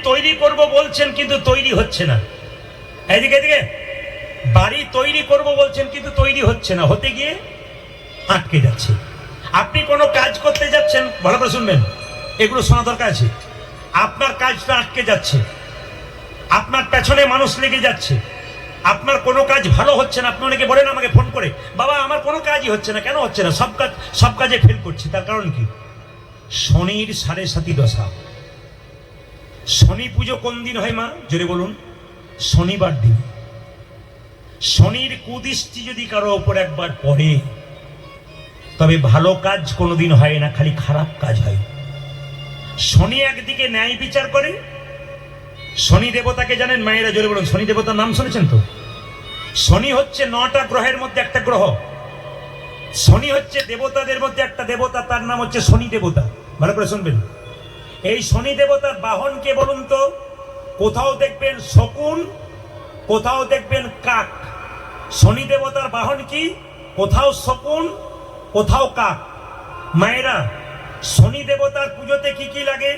তৈরি করব বলছেন কিন্তু তৈরি হচ্ছে না। এদিকে এদিকে বাড়ি তৈরি করব বলছেন কিন্তু তৈরি হচ্ছে না, হতে গিয়ে আটকে যাচ্ছে। আপনি কোনো কাজ করতে যাচ্ছেন, ভালো করে শুনবেন, এগুলো শোনা দরকার আছে। আপনার কাজটা আটকে যাচ্ছে, আপনার পেছনে মানুষ লেগে যাচ্ছে, আপনার কোনো কাজ ভালো হচ্ছে না। আপনি অনেকে বলেন আমাকে ফোন করে, বাবা আমার কোনো কাজই হচ্ছে না। কেন হচ্ছে না? সব কাজে ফেল করছি। তার কারণ কি? শনির 7.5 দশা। শনি পুজো কোন দিন হয় মা? জোরে বলুন। শনিবার দিন। শনির কুদৃষ্টি যদি কারো ওপর একবার পড়ে, তবে ভালো কাজ কোনোদিন হয় না, খালি খারাপ কাজ হয়। শনি একদিকে ন্যায় বিচার করে। শনি দেবতাকে জানেন মায়েরা? জোরে বলুন। শনি দেবতার নাম শুনেছেন তো? শনি হচ্ছে 9টা গ্রহের মধ্যে একটা গ্রহ। শনি হচ্ছে দেবতাদের মধ্যে একটা দেবতা, তার নাম হচ্ছে শনি দেবতা। ভালো করে শুনবেন। এই শনি দেবতার বাহন কে বলুন তো? কোথাও দেখবেন শকুন, কোথাও দেখবেন কাক। শনি দেবতার বাহন কি? কোথাও শকুন, কোথাও কাক। মায়েরা, শনি দেবতার পুজোতে কি কি লাগে?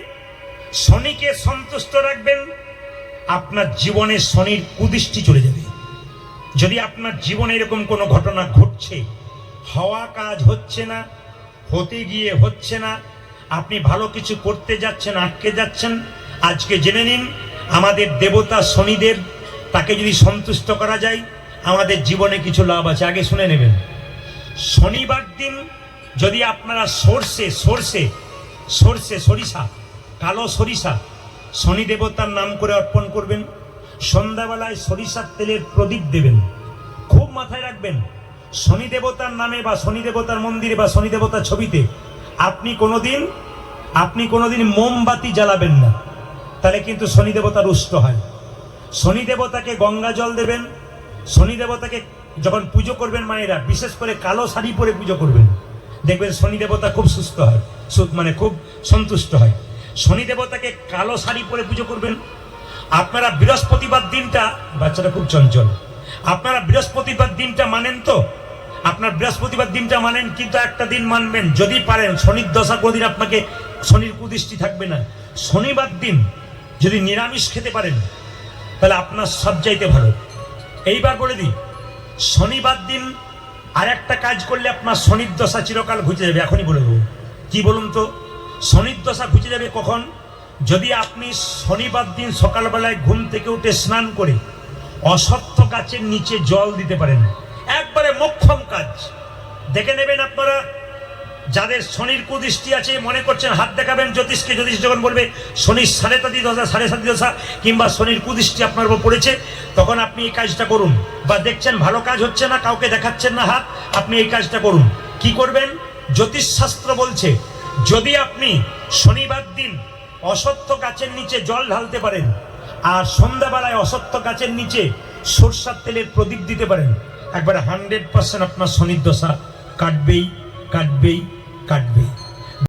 শনিকে সন্তুষ্ট রাখবেন, আপনার জীবনে শনির কুদৃষ্টি চলে যাবে। যদি আপনার জীবনে এরকম কোনো ঘটনা ঘটছে, হওয়া কাজ হচ্ছে না, হতে গিয়ে হচ্ছে না, আপনি ভালো কিছু করতে যাচ্ছেন, আটকে যাচ্ছেন, আজকে জেনে নিন আমাদের দেবতা শনিদেব, তাকে যদি সন্তুষ্ট করা যায় আমাদের জীবনে কিছু লাভ আছে। আগে শুনে নেবেন। শনিবার দিন যদি আপনারা সরিষা, কালো সরিষা শনি দেবতার নাম করে অর্পণ করবেন। সন্ধ্যাবেলায় সরিষার তেলের প্রদীপ দেবেন। খুব মাথায় রাখবেন, শনি দেবতার নামে বা শনি দেবতার মন্দিরে বা শনি দেবতার ছবিতে আপনি কোনোদিন মোমবাতি জ্বালাবেন না, তাহলে কিন্তু শনি দেবতা রুষ্ট হয়। শনি দেবতাকে গঙ্গা জল দেবেন। শনি দেবতাকে যখন পুজো করবেন মায়েরা, বিশেষ করে কালো শাড়ি পরে পুজো করবেন, দেখবেন শনি দেবতা খুব সুস্থ হয়, খুব সন্তুষ্ট হয়। শনি দেবতাকে কালো শাড়ি পরে পুজো করবেন। আপনারা বৃহস্পতিবার দিনটা, বাচ্চারা খুব চঞ্চল, আপনারা বৃহস্পতিবার দিনটা মানেন তো? আপনার বৃহস্পতিবার দিনটা মানেন, কিন্তু একটা দিন মানবেন যদি পারেন, শনির দশা কোনদিন আপনাকে শনির কুদৃষ্টি থাকবে না। শনিবার দিন যদি নিরামিষ খেতে পারেন তাহলে আপনার সবচাইতে ভালো। এইবার বলে দিই, শনিবার দিন আর একটা কাজ করলে আপনার শনির দশা চিরকাল ঘুচে যাবে। এখনই বলে দেবো। কি বলুন তো? শনির দশা ঘুচে যাবে কখন? যদি আপনি শনিবার দিন সকালবেলায় ঘুম থেকে উঠে স্নান করে অশ্বত্থ গাছের নিচে জল দিতে পারেন। একবারে মোক্ষম কাজ। দেখে নেবেন আপনারা যাদের শনির কুদৃষ্টি আছে, মনে করছেন হাত দেখাবেন জ্যোতিষকে, জ্যোতিষ যখন বলবে শনির 7.5 দশা কিংবা শনির কুদৃষ্টি আপনার উপর পড়েছে, তখন আপনি এই কাজটা করুন। বা দেখছেন ভালো কাজ হচ্ছে না, কাউকে দেখাচ্ছেন না হাত, আপনি এই কাজটা করুন। কি করবেন? জ্যোতিষ শাস্ত্র বলছে, যদি আপনি শনিবার দিন অশ্বত্থ গাছের নিচে জল ঢালতে পারেন আর সন্ধ্যাবেলায় অশ্বত্থ গাছের নিচে সরষার তেলের প্রদীপ দিতে পারেন, একবারে 100% আপনার শনির দশা কাটবেই।